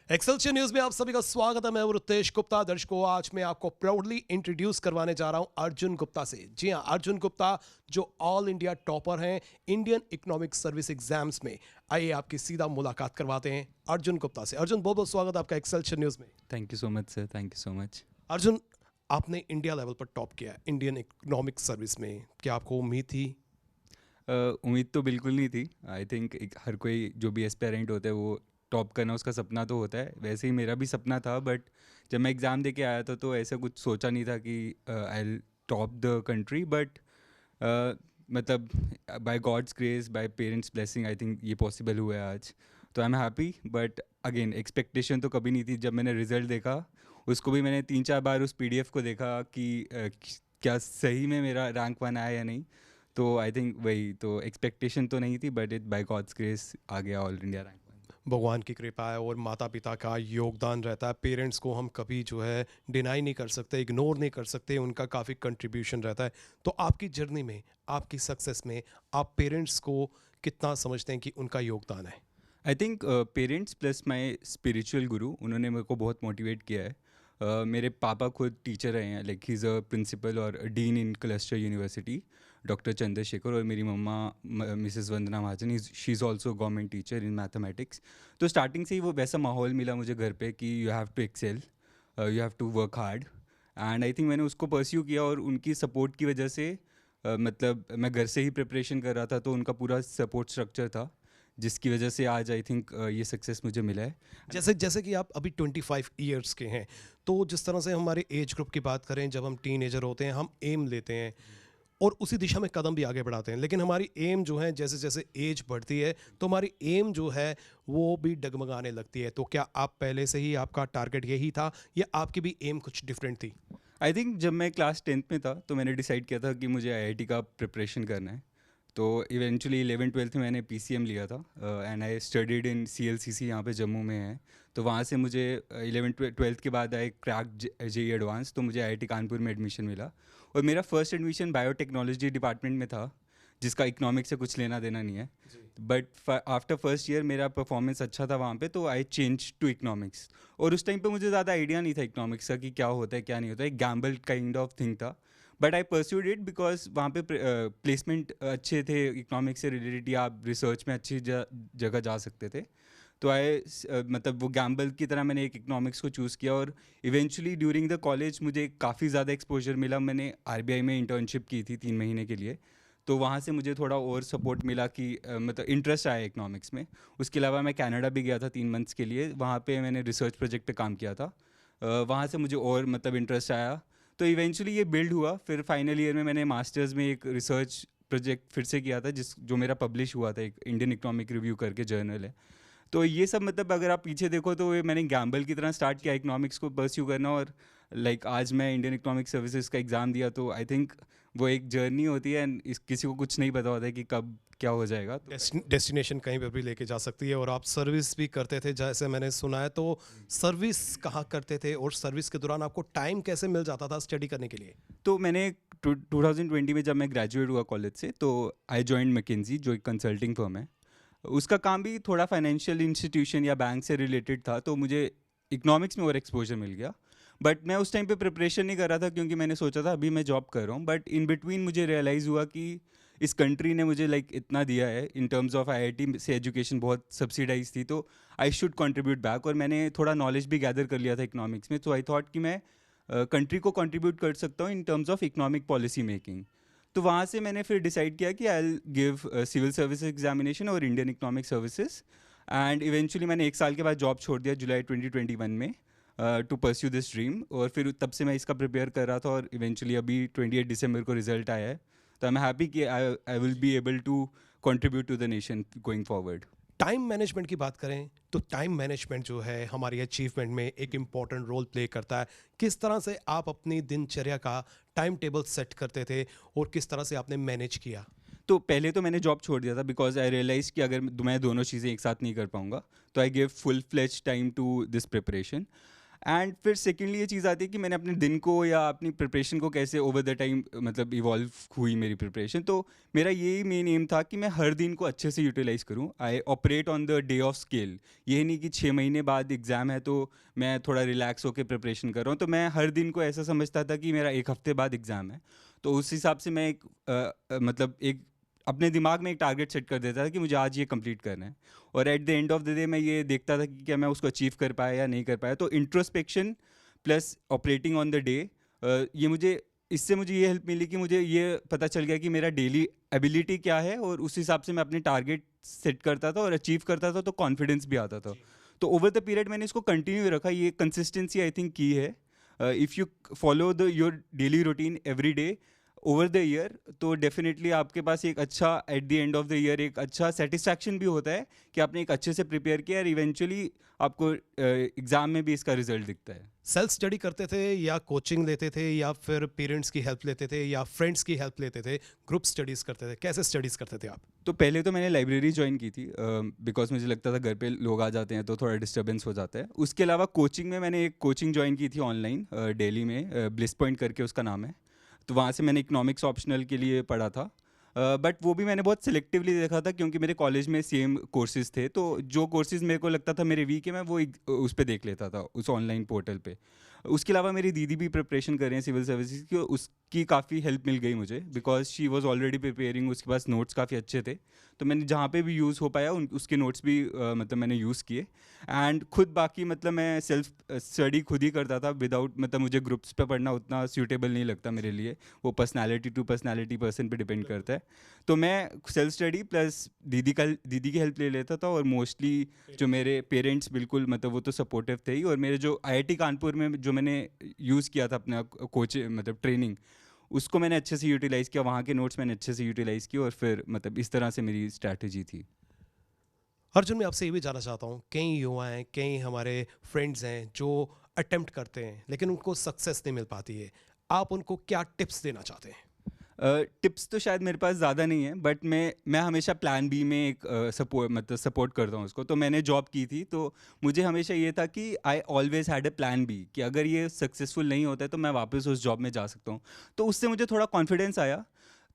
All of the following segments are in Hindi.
एक्सेलशियर न्यूज में आप सभी का स्वागत है। मैं हूं रितेश गुप्ता। दर्शकों, आज मैं आपको प्राउडली इंट्रोड्यूस करवाने जा रहा हूं अर्जुन गुप्ता से। जी हां, अर्जुन गुप्ता जो ऑल इंडिया टॉपर हैं इंडियन इकोनॉमिक सर्विस एग्जाम्स में। आइए आपकी सीधा मुलाकात करवाते हैं अर्जुन गुप्ता से। अर्जुन, बहुत बहुत स्वागत है आपका एक्सेलशियर न्यूज में। Thank you so much sir, thank you so much. Arjun, आपने इंडिया लेवल पर टॉप किया है इंडियन इकोनॉमिक सर्विस में, क्या आपको उम्मीद थी? उम्मीद तो बिल्कुल नहीं थी। आई थिंक हर कोई जो भी एस्पेरेंट होता है वो टॉप करना उसका सपना तो होता है, वैसे ही मेरा भी सपना था। बट जब मैं एग्ज़ाम दे के आया था तो ऐसा कुछ सोचा नहीं था कि I top the country. But मतलब by God's grace, by parents blessing, I think ये पॉसिबल हुआ है आज। तो I am happy. But again expectation तो कभी नहीं थी। जब मैंने रिज़ल्ट देखा, उसको भी मैंने 3-4 बार उस पीडीएफ को देखा कि क्या सही में मेरा रैंक 1 आया या नहीं। तो आई थिंक वही तो एक्सपेक्टेशन तो नहीं थी, but it by God's grace आ गया ऑल इंडिया रैंक 1। भगवान की कृपा है और माता पिता का योगदान रहता है। पेरेंट्स को हम कभी जो है डिनाई नहीं कर सकते, इग्नोर नहीं कर सकते, उनका काफ़ी कंट्रीब्यूशन रहता है। तो आपकी जर्नी में, आपकी सक्सेस में आप पेरेंट्स को कितना समझते हैं कि उनका योगदान है? I think parents plus my spiritual गुरु, उन्होंने मेरे को बहुत मोटिवेट किया है। मेरे पापा खुद टीचर रहे हैं, like he is a principal और dean in cluster university, doctor Chandrashekhar. और मेरी mama Mrs Vandana Mahajan, she is also government teacher in mathematics. तो स्टार्टिंग से ही वो वैसा माहौल मिला मुझे घर पे कि you have to excel, you have to work hard. And I think मैंने उसको परस्यू किया, और उनकी सपोर्ट की वजह से मतलब मैं घर से ही प्रिपरेशन कर रहा था, तो उनका पूरा सपोर्ट स्ट्रक्चर था, जिसकी वजह से आज आई थिंक ये सक्सेस मुझे मिला है। जैसे जैसे कि आप अभी 25 ईयर्स के हैं, तो जिस तरह से हमारे एज ग्रुप की बात करें, जब हम टीनेजर होते हैं हम एम लेते हैं और उसी दिशा में कदम भी आगे बढ़ाते हैं, लेकिन हमारी एम जो है जैसे जैसे एज बढ़ती है तो हमारी एम जो है वो भी डगमगाने लगती है। तो क्या आप पहले से ही आपका टारगेट यही था या आपकी भी एम कुछ डिफरेंट थी? आई थिंक जब मैं क्लास 10th में था तो मैंने डिसाइड किया था कि मुझे आईआईटी का प्रिपरेशन करना है। तो इवेंचुअली 11th-12th में मैंने पीसीएम लिया था, एंड आई स्टडीड इन सीएलसीसी, यहाँ पे जम्मू में है। तो वहाँ से मुझे 11th-12th के बाद आई क्रैक जेई एडवांस, तो मुझे आईआईटी कानपुर में एडमिशन मिला। और मेरा फर्स्ट एडमिशन बायोटेक्नोलॉजी डिपार्टमेंट में था, जिसका इकोनॉमिक्स से कुछ लेना देना नहीं है। बट आफ्टर फर्स्ट ईयर मेरा परफॉर्मेंस अच्छा था वहाँ पे, तो आई चेंज टू इकोनॉमिक्स। और उस टाइम पे मुझे ज़्यादा आइडिया नहीं था इकोनॉमिक्स का कि क्या होता है क्या नहीं होता है, एक गैम्बल काइंड ऑफ थिंग था। But I pursued it because वहाँ पे प्लेसमेंट अच्छे थे, इकोनॉमिक्स से रिलेटेड, या आप रिसर्च में अच्छी जगह जा सकते थे। तो मतलब वो गैम्बल की तरह मैंने एक इकोनॉमिक्स को चूज़ किया। और इवेंचुअली ड्यूरिंग द कॉलेज मुझे काफ़ी ज़्यादा एक्सपोजर मिला। मैंने आरबीआई में इंटर्नशिप की थी 3 महीने के लिए, तो वहाँ से मुझे थोड़ा और सपोर्ट मिला कि मतलब इंटरेस्ट आया इकोनॉमिक्स में। उसके अलावा मैं कनाडा भी गया था 3 मंथ्स के लिए, वहाँ पे मैंने रिसर्च प्रोजेक्ट पे काम किया था। वहाँ से मुझे और मतलब इंटरेस्ट आया, तो इवेंचुअली ये बिल्ड हुआ। फिर फाइनल ईयर में मैंने मास्टर्स में एक रिसर्च प्रोजेक्ट फिर से किया था, जो मेरा पब्लिश हुआ था, एक इंडियन इकोनॉमिक रिव्यू करके जर्नल है। तो ये सब मतलब अगर आप पीछे देखो तो ये मैंने गैम्बल की तरह स्टार्ट किया इकोनॉमिक्स को परस्यू करना, और लाइक आज मैं इंडियन इकोनॉमिक सर्विसेज का एग्ज़ाम दिया। तो आई थिंक वो एक जर्नी होती है, एंड किसी को कुछ नहीं पता होता है कि कब क्या हो जाएगा। तो डेस्टिनेशन कहीं पर भी लेके जा सकती है। और आप सर्विस भी करते थे जैसे मैंने सुना है, तो सर्विस कहाँ करते थे और सर्विस के दौरान आपको टाइम कैसे मिल जाता था स्टडी करने के लिए? तो मैंने 2020 में जब मैं ग्रेजुएट हुआ कॉलेज से, तो आई जॉइंड मैकिन्जी, जो एक कंसल्टिंग फर्म है। उसका काम भी थोड़ा फाइनेंशियल इंस्टीट्यूशन या बैंक से रिलेटेड था, तो मुझे इकोनॉमिक्स में और एक्सपोजर मिल गया। बट मैं उस टाइम पे प्रिपरेशन नहीं कर रहा था, क्योंकि मैंने सोचा था अभी मैं जॉब कर रहा हूँ। बट इन बिटवीन मुझे रियलाइज़ हुआ कि इस कंट्री ने मुझे लाइक इतना दिया है इन टर्म्स ऑफ आईआईटी से, एजुकेशन बहुत सब्सिडाइज थी, तो आई शुड कंट्रीब्यूट बैक। और मैंने थोड़ा नॉलेज भी गैदर कर लिया था इकोनॉमिक्स में, तो आई थॉट कि मैं कंट्री को कंट्रीब्यूट कर सकता हूँ in terms of economic policy making. तो वहाँ से मैंने फिर डिसाइड किया कि I will give civil service examination और Indian economic services. And eventually मैंने 1 साल के बाद जॉब छोड़ दिया जुलाई 2021 में, टू परस्यू दिस ड्रीम। और फिर तब से मैं इसका प्रिपेयर कर रहा था, और इवेंचुअली अभी 28 दिसंबर को रिजल्ट आया है। तो आई एम हैप्पी कि I will be able to contribute to the nation going forward. Time management की बात करें तो टाइम मैनेजमेंट जो है हमारी अचीवमेंट में एक इम्पॉर्टेंट रोल प्ले करता है। किस तरह से आप अपनी दिनचर्या का टाइम टेबल सेट करते थे और किस तरह से आपने मैनेज किया? तो पहले तो मैंने जॉब छोड़ दिया था, बिकॉज आई रियलाइज कि अगर मैं दोनों चीज़ें एक साथ नहीं कर पाऊंगा, तो I give full fledge time to this preparation. And फिर सेकेंडली ये चीज़ आती है कि मैंने अपने दिन को या अपनी प्रिपरेशन को कैसे ओवर द टाइम मतलब इवॉल्व हुई मेरी प्रिपरेशन। तो मेरा यही मेन एम था कि मैं हर दिन को अच्छे से यूटिलाइज़ करूँ। I operate on the day of scale. ये नहीं कि 6 महीने बाद एग्ज़ाम है तो मैं थोड़ा रिलैक्स होकर प्रिपरेशन कर रहा हूँ। तो मैं हर दिन को ऐसा समझता था कि मेरा 1 हफ्ते बाद एग्ज़ाम है, तो उस हिसाब से मैं एक मतलब एक अपने दिमाग में एक टारगेट सेट कर देता था कि मुझे आज ये कंप्लीट करना है, और eight the end of the day मैं ये देखता था कि क्या मैं उसको अचीव कर पाया या नहीं कर पाया। तो introspection plus operating on the day, ये मुझे इससे मुझे ये हेल्प मिली कि मुझे ये पता चल गया कि मेरा डेली एबिलिटी क्या है, और उस हिसाब से मैं अपने टारगेट सेट करता था और अचीव करता था, तो कॉन्फिडेंस भी आता था। तो ओवर द पीरियड मैंने इसको कंटिन्यू रखा। ये कंसिस्टेंसी आई थिंक की है। If you follow the your daily routine every day over the year, तो डेफिनेटली आपके पास एक अच्छा eight the end of the year एक अच्छा सेटिस्फैक्शन भी होता है कि आपने एक अच्छे से प्रिपेयर किया, और इवेंचुअली आपको एग्ज़ाम में भी इसका रिजल्ट दिखता है। सेल्फ स्टडी करते थे या कोचिंग लेते थे या फिर पेरेंट्स की हेल्प लेते थे या फ्रेंड्स की हेल्प लेते थे, ग्रुप स्टडीज़ करते थे, कैसे स्टडीज़ करते थे आप? तो पहले तो मैंने लाइब्रेरी ज्वाइन की थी, बिकॉज मुझे लगता था घर पे लोग आ जाते हैं तो थोड़ा डिस्टर्बेंस हो जाता है। उसके अलावा कोचिंग में मैंने एक कोचिंग ज्वाइन की थी ऑनलाइन, दिल्ली में, ब्लिस पॉइंट करके उसका नाम है। तो वहाँ से मैंने इकोनॉमिक्स ऑप्शनल के लिए पढ़ा था, बट वो भी मैंने बहुत सिलेक्टिवली देखा था क्योंकि मेरे कॉलेज में सेम कोर्सेज थे। तो जो कोर्सेज मेरे को लगता था मेरे वीक है, मैं वो उस पर देख लेता था उस ऑनलाइन पोर्टल पे। उसके अलावा मेरी दीदी भी प्रिपरेशन कर रहे हैं सिविल सर्विसेज की, उसकी काफ़ी हेल्प मिल गई मुझे, because she was already preparing. उसके पास नोट्स काफ़ी अच्छे थे, तो मैंने जहाँ पे भी यूज़ हो पाया उसके नोट्स भी मतलब मैंने यूज़ किए। एंड खुद बाकी मतलब मैं सेल्फ स्टडी खुद ही करता था विदाउट, मतलब मुझे ग्रुप्स पे पढ़ना उतना सूटेबल नहीं लगता मेरे लिए। वो पर्सनैलिटी टू पर्सनैलिटी पर्सन पे डिपेंड करता है। तो मैं सेल्फ स्टडी प्लस दीदी की हेल्प ले लेता था, और मोस्टली जो मेरे पेरेंट्स बिल्कुल मतलब वो तो सपोर्टिव थे ही, और मेरे जो आईआईटी कानपुर में जो मैंने यूज़ किया था अपना कोच मतलब ट्रेनिंग, उसको मैंने अच्छे से यूटिलाइज़ किया, वहाँ के नोट्स मैंने अच्छे से यूटिलाइज़ किए, और फिर मतलब इस तरह से मेरी स्ट्रैटेजी थी। अर्जुन, मैं आपसे ये भी जानना चाहता हूँ, कई युवा हैं, कई हमारे फ्रेंड्स हैं जो अटेम्प्ट करते हैं लेकिन उनको सक्सेस नहीं मिल पाती है, आप उनको क्या टिप्स देना चाहते हैं? टिप्स तो शायद मेरे पास ज़्यादा नहीं है, बट मैं हमेशा प्लान बी में एक सपोर्ट करता हूँ उसको। तो मैंने जॉब की थी, तो मुझे हमेशा ये था कि I always had a plan B, कि अगर ये सक्सेसफुल नहीं होता है तो मैं वापस उस जॉब में जा सकता हूँ। तो उससे मुझे थोड़ा कॉन्फिडेंस आया।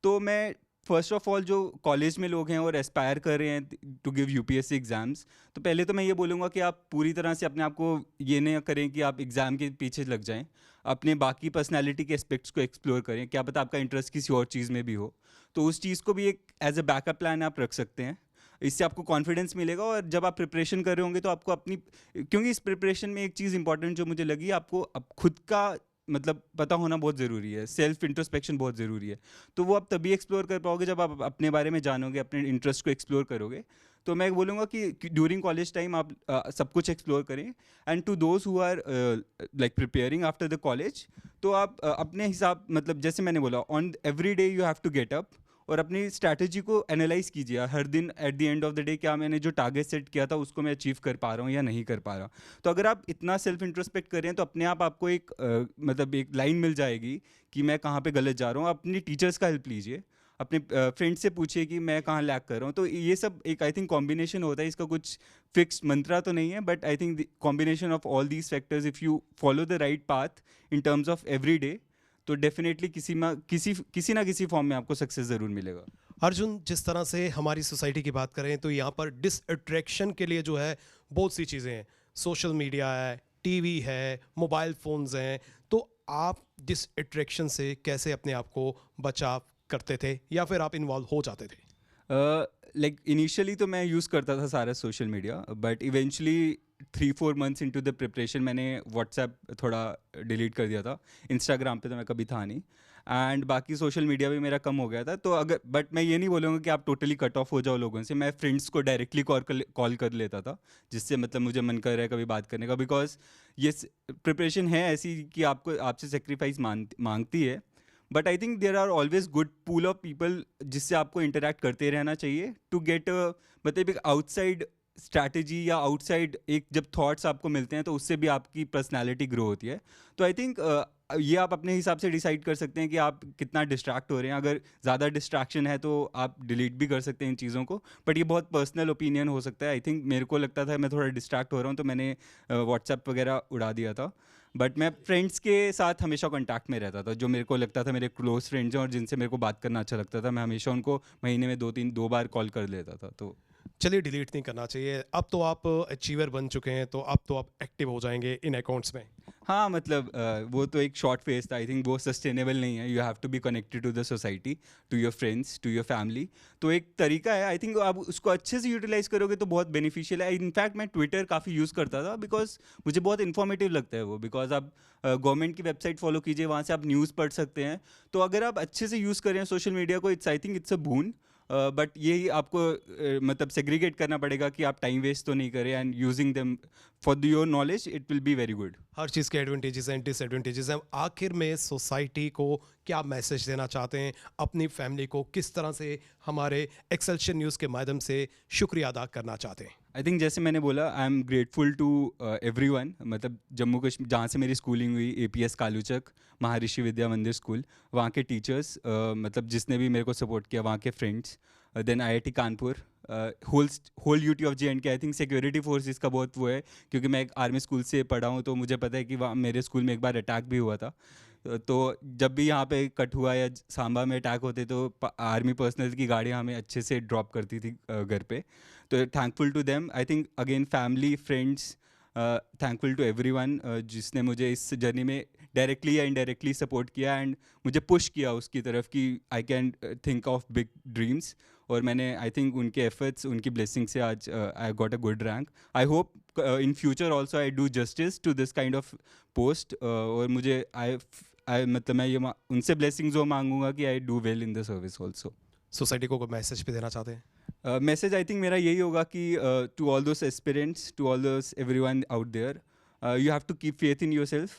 तो मैं फर्स्ट ऑफ ऑल जो कॉलेज में लोग हैं और एस्पायर कर रहे हैं टू गिव यूपीएससी एग्ज़ाम्स, तो पहले तो मैं ये बोलूँगा कि आप पूरी तरह से अपने आप को ये नहीं करें कि आप एग्ज़ाम के पीछे लग जाएं। अपने बाकी पर्सनालिटी के एस्पेक्ट्स को एक्सप्लोर करें, क्या पता आपका इंटरेस्ट किसी और चीज़ में भी हो, तो उस चीज़ को भी एक एज अ बैकअप प्लान आप रख सकते हैं। इससे आपको कॉन्फिडेंस मिलेगा, और जब आप प्रिपरेशन कर रहे होंगे तो आपको अपनी, क्योंकि इस प्रिपरेशन में एक चीज़ इंपॉर्टेंट जो मुझे लगी, आपको अब खुद का मतलब पता होना बहुत ज़रूरी है, सेल्फ इंट्रोस्पेक्शन बहुत ज़रूरी है। तो वो आप तभी एक्सप्लोर कर पाओगे जब आप अपने बारे में जानोगे, अपने इंटरेस्ट को एक्सप्लोर करोगे। तो मैं बोलूँगा कि ड्यूरिंग कॉलेज टाइम आप सब कुछ एक्सप्लोर करें। And to those who are like preparing after the college, तो आप अपने हिसाब, मतलब जैसे मैंने बोला, on every day you have to get up, और अपनी स्ट्रैटेजी को एनालाइज कीजिए हर दिन at the end of the day, क्या मैंने जो टारगेट सेट किया था उसको मैं अचीव कर पा रहा हूँ या नहीं कर पा रहा। तो अगर आप इतना सेल्फ इंट्रोस्पेक्ट कर रहे हैं तो अपने आप आपको एक मतलब एक लाइन मिल जाएगी कि मैं कहाँ पे गलत जा रहा हूँ। अपनी टीचर्स का हेल्प लीजिए, अपने फ्रेंड से पूछिए कि मैं कहाँ लैग कर रहा हूँ। तो ये सब एक आई थिंक कॉम्बिनेशन होता है, इसका कुछ फिक्स्ड मंत्रा तो नहीं है, but I think combination of all these factors, if you follow the right path in terms of every day, तो डेफिनेटली किसी ना किसी फॉर्म में आपको सक्सेस ज़रूर मिलेगा। अर्जुन, जिस तरह से हमारी सोसाइटी की बात करें तो यहाँ पर डिस अट्रैक्शन के लिए जो है बहुत सी चीज़ें हैं, सोशल मीडिया है, टीवी है, मोबाइल फ़ोन्स हैं, तो आप डिस अट्रैक्शन से कैसे अपने आप को बचाव करते थे या फिर आप इन्वॉल्व हो जाते थे? लाइक इनिशियली तो मैं यूज़ करता था सारा social media, but eventually 3-4 months into the preparation मैंने व्हाट्सएप थोड़ा डिलीट कर दिया था। इंस्टाग्राम पे तो मैं कभी था नहीं, एंड बाकी सोशल मीडिया भी मेरा कम हो गया था। तो अगर, बट मैं ये नहीं बोलूँगा कि आप टोटली कट ऑफ हो जाओ लोगों से। मैं फ्रेंड्स को डायरेक्टली कॉल कर लेता था, जिससे मतलब मुझे मन कर रहा है कभी बात करने का, बिकॉज ये प्रिपरेशन है ऐसी कि आपको आपसे सेक्रीफाइस मांगती है। But I think there are always good pool of people जिससे आपको इंटरेक्ट करते रहना चाहिए टू गेट मतलब एक आउटसाइड स्ट्रैटेजी या आउटसाइड एक जब थॉट्स आपको मिलते हैं तो उससे भी आपकी पर्सनालिटी ग्रो होती है। तो आई थिंक ये आप अपने हिसाब से डिसाइड कर सकते हैं कि आप कितना डिस्ट्रैक्ट हो रहे हैं। अगर ज़्यादा डिस्ट्रैक्शन है तो आप डिलीट भी कर सकते हैं इन चीज़ों को, बट ये बहुत पर्सनल ओपिनियन हो सकता है। आई थिंक मेरे को लगता था मैं थोड़ा डिस्ट्रैक्ट हो रहा हूँ तो मैंने व्हाट्सएप वगैरह उड़ा दिया था। बट मैं फ्रेंड्स के साथ हमेशा कांटेक्ट में रहता था, जो मेरे को लगता था मेरे क्लोज फ्रेंड्स हैं और जिनसे मेरे को बात करना अच्छा लगता था, मैं हमेशा उनको महीने में 2 बार कॉल कर लेता था। तो चलिए, डिलीट नहीं करना चाहिए। अब तो आप अचीवर बन चुके हैं, तो अब तो आप एक्टिव हो जाएंगे इन अकाउंट्स में। हाँ, मतलब वो तो एक शॉर्ट फेज था। आई थिंक वो सस्टेनेबल नहीं है। You have to be connected to the society, to your friends, to your family. तो एक तरीका है, आई थिंक आप उसको अच्छे से यूटिलाइज करोगे तो बहुत बेनिफिशियल है। इनफैक्ट मैं ट्विटर काफ़ी यूज़ करता था बिकॉज मुझे बहुत इन्फॉर्मेटिव लगता है वो। बिकॉज आप गवर्नमेंट की वेबसाइट फॉलो कीजिए, वहाँ से आप न्यूज़ पढ़ सकते हैं। तो अगर आप अच्छे से यूज़ करें सोशल मीडिया को, I think it's a boon. But यही आपको मतलब सेग्रीगेट करना पड़ेगा कि आप टाइम वेस्ट तो नहीं करें, and using them for your knowledge it will be very good. हर चीज़ के एडवांटेजेस हैं, डिसएडवांटेजेस हैं। आखिर में सोसाइटी को क्या मैसेज देना चाहते हैं, अपनी फैमिली को किस तरह से हमारे एक्सेलशियर न्यूज़ के माध्यम से शुक्रिया अदा करना चाहते हैं? आई थिंक जैसे मैंने बोला, I am grateful to everyone. मतलब जम्मू कश्मीर जहाँ से मेरी स्कूलिंग हुई, APS कालूचक महर्षि विद्या मंदिर स्कूल, वहाँ के टीचर्स, मतलब जिसने भी मेरे को सपोर्ट किया, वहाँ के friends, then IIT Kanpur, whole UT of JNK। I think security forces का बहुत वो है, क्योंकि मैं एक आर्मी स्कूल से पढ़ा हूँ, तो मुझे पता है कि वहाँ मेरे स्कूल में एक बार अटैक भी हुआ था। तो जब भी यहाँ पे कठुआ या सांबा में अटैक होते तो आर्मी पर्सनल की गाड़ियाँ हमें अच्छे से ड्रॉप करती थी घर पे। तो thankful to them. I think again family, friends, thankful to everyone जिसने मुझे इस जर्नी में डायरेक्टली या इनडायरेक्टली सपोर्ट किया एंड मुझे पुश किया उसकी तरफ कि I can think of big dreams. और मैंने आई थिंक उनके एफर्ट्स, उनकी ब्लेसिंग से आज I got a good rank. I hope in future also I do justice to this kind of post. और मुझे आई मतलब मैं ये उनसे ब्लेसिंग्स वो मांगूंगा कि I do well in the service also. Society को कोई मैसेज भी देना चाहते हैं? मैसेज आई थिंक मेरा यही होगा कि to all those aspirants, to all those everyone out there, you have to keep faith in yourself.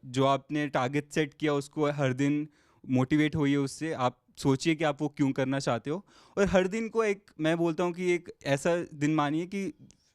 जो आपने टारगेट सेट किया उसको हर दिन मोटिवेट होइए उससे। आप सोचिए कि आप वो क्यों करना चाहते हो, और हर दिन को एक, मैं बोलता हूँ कि एक ऐसा दिन मानिए कि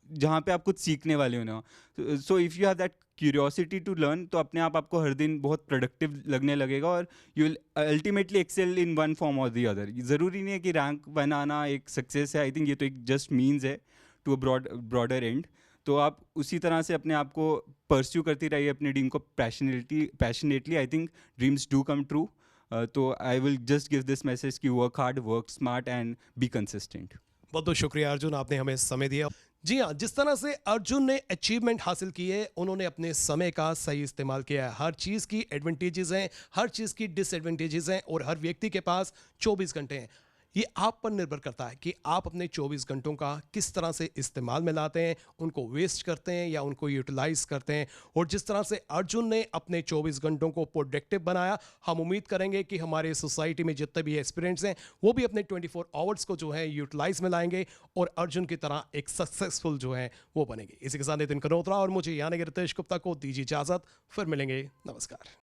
जहाँ पे आप कुछ सीखने वाले हो ना। So if you have that curiosity to learn, तो अपने आप आपको हर दिन बहुत प्रोडक्टिव लगने लगेगा और you will ultimately excel in one form और दी अदर। ज़रूरी नहीं है कि रैंक बनाना एक सक्सेस है। आई थिंक ये तो एक जस्ट मीन्स है टू अ ब्रॉडर एंड। तो आप उसी तरह से अपने आप को परस्यू करती रहिए, अपनी ड्रीम को passionately. I think dreams do come true. तो I will just give this message कि work hard, work smart and be consistent. बहुत बहुत शुक्रिया अर्जुन, आपने हमें समय दिया। जी हाँ, जिस तरह से अर्जुन ने अचीवमेंट हासिल की है, उन्होंने अपने समय का सही इस्तेमाल किया है। हर चीज़ की एडवांटेजेस हैं, हर चीज़ की डिसएडवांटेजेस हैं, और हर व्यक्ति के पास 24 घंटे हैं। ये आप पर निर्भर करता है कि आप अपने 24 घंटों का किस तरह से इस्तेमाल में लाते हैं, उनको वेस्ट करते हैं या उनको यूटिलाइज करते हैं। और जिस तरह से अर्जुन ने अपने 24 घंटों को प्रोडक्टिव बनाया, हम उम्मीद करेंगे कि हमारे सोसाइटी में जितने भी एस्पिरेंट्स हैं वो भी अपने 24 आवर्स को जो है यूटिलाइज में लाएंगे और अर्जुन की तरह एक सक्सेसफुल जो है वो बनेंगे। इसी के साथ नितिन कनोत्रा और मुझे यानी रितेश गुप्ता को दीजिए इजाज़त। फिर मिलेंगे। नमस्कार।